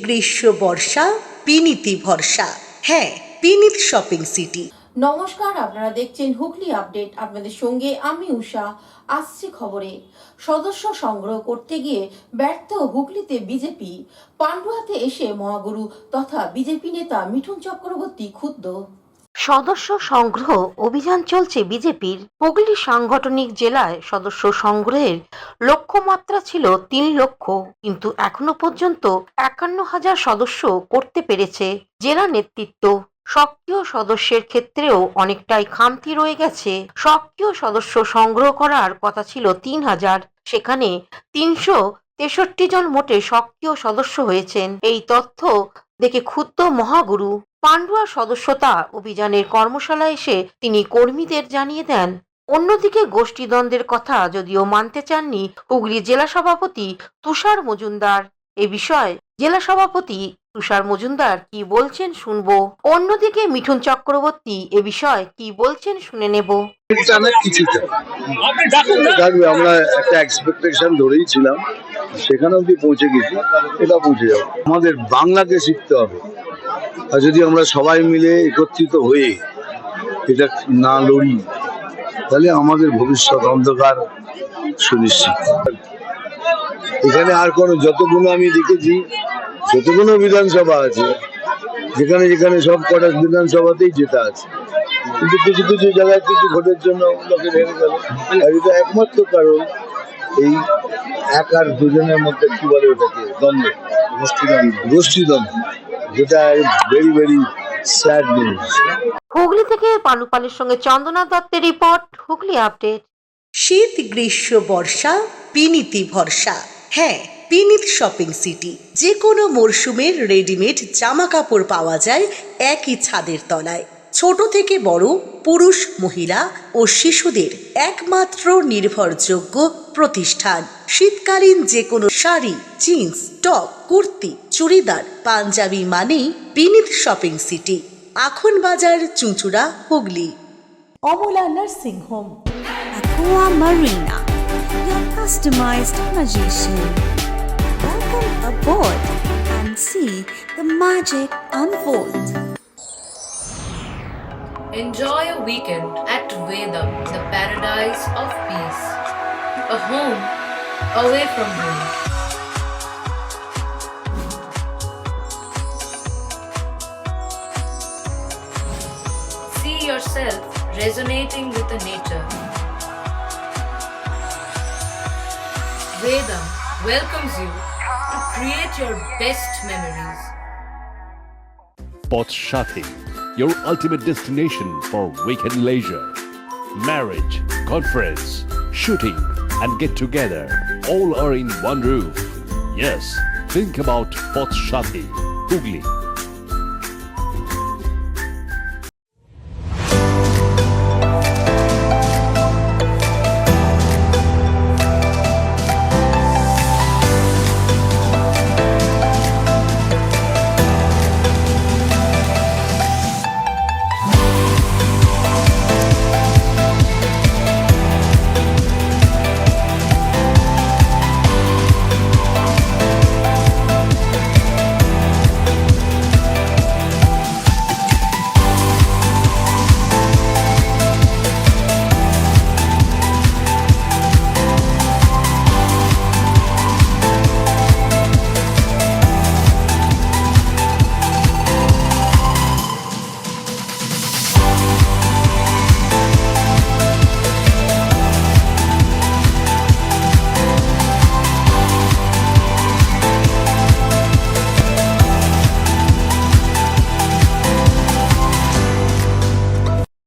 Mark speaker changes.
Speaker 1: গ্রীষ্ম বর্ষা বিনীতি ভরসা। হ্যাঁ, বিনীত শপিং সিটি।
Speaker 2: নমস্কার, আপনারা দেখছেন হুগলি আপডেট। আপনাদের সঙ্গে আমি উষা। আসছি খবরে। সদস্য সংগ্রহ করতে গিয়ে ব্যর্থ হুগলিতে বিজেপি। পান্ডুয়াতে এসে মহাগুরু তথা বিজেপি নেতা মিঠুন চক্রবর্তী ক্ষুব্ধ।
Speaker 3: সদস্য সংগ্রহ অভিযান চলছে বিজেপির। হুগলি সাংগঠনিক জেলায় সদস্য সংগ্রহের লক্ষ্যমাত্রা ছিল 3 লক্ষ, কিন্তু এখনো পর্যন্ত 51,000 সদস্য করতে পেরেছে জেলা নেতৃত্ব। সক্রিয় সদস্যের ক্ষেত্রেও অনেকটাই খামতি রয়ে গেছে। সক্রিয় সদস্য সংগ্রহ করার কথা ছিল 3,000, সেখানে 363 জন মোটে সক্রিয় সদস্য হয়েছেন। এই তথ্য দেখে ক্ষুব্ধ মহাগুরু। পান্ডুয়া সদস্যতা অভিযানের কর্মশালায় এসে তিনি কর্মীদের জানিয়ে দেন। অন্যদিকে গোষ্ঠীদ্বন্দ্বের কথা যদিও মানতে চাননি হুগলি জেলা সভাপতি তুষার মজুমদার। এ বিষয়ে জেলা সভাপতি তুষার মজুমদার কি বলছেন শুনবো। অন্যদিকে মিঠুন চক্রবর্তী এ বিষয়ে কি বলছেন শুনে নেব।
Speaker 4: আমরা একটা এক্সপেকটেশন ধরেই ছিলাম, সেখানে অব্দি পৌঁছে গেছি, এটা পৌঁছে যাবো। আমাদের বাংলাকে শিখতে হবে, আর যদি আমরা সবাই মিলে একত্রিত হয়ে এটা না লড়ি, তাহলে আমাদের ভবিষ্যৎ অন্ধকার সুনিশ্চিত। এখানে আর কোনো, যতগুলো আমি দেখেছি, যতগুলো বিধানসভা আছে, যেখানে যেখানে সব কটা বিধানসভাতেই যেটা আছে, কিন্তু কিছু কিছু জায়গায় কিছু ভোটের জন্য লোকে হেরে গেল। আর এটা একমাত্র কারণ এই এক আর দুজনের মধ্যে কি বলে ওটাকে, দ্বন্দ্ব, গোষ্ঠীদ্বন্দ্ব, যেটা very very sad news.
Speaker 3: Hooghly থেকে পালুপালের সঙ্গে চন্দনা দত্তের রিপোর্ট, হুগলি আপডেট।
Speaker 1: শীত গ্রীষ্ম বর্ষা বিনীতি ভরসা। হ্যাঁ, বিনীত শপিং সিটি। যে কোনো মরশুমের রেডিমেড জামা কাপড় পাওয়া যায় একই ছাদের তলায়। ছোট থেকে বড়, পুরুষ, মহিলা ও শিশুদের একমাত্র নির্ভরযোগ্য প্রতিষ্ঠান। শীতকালীন যে কোনো শাড়ি, জিন্স, টপ, কুর্তি, চুড়িদার, পাঞ্জাবি মানেই বিনীত শপিং সিটি। আখন বাজার, চুঁচুড়া, Hooghly. Amala nursing home,
Speaker 5: Aqua Marina, your customized magician. Welcome aboard and see the magic unfold.
Speaker 6: Enjoy a weekend at Vedam, the paradise of peace. A home away from home. See yourself resonating with the nature. Vedam welcomes you to create your best memories.
Speaker 7: Port Shati, your ultimate destination for weekend leisure, marriage, conference, shooting, and get together. All are in one roof. Yes, think about Port Shati, Hugli.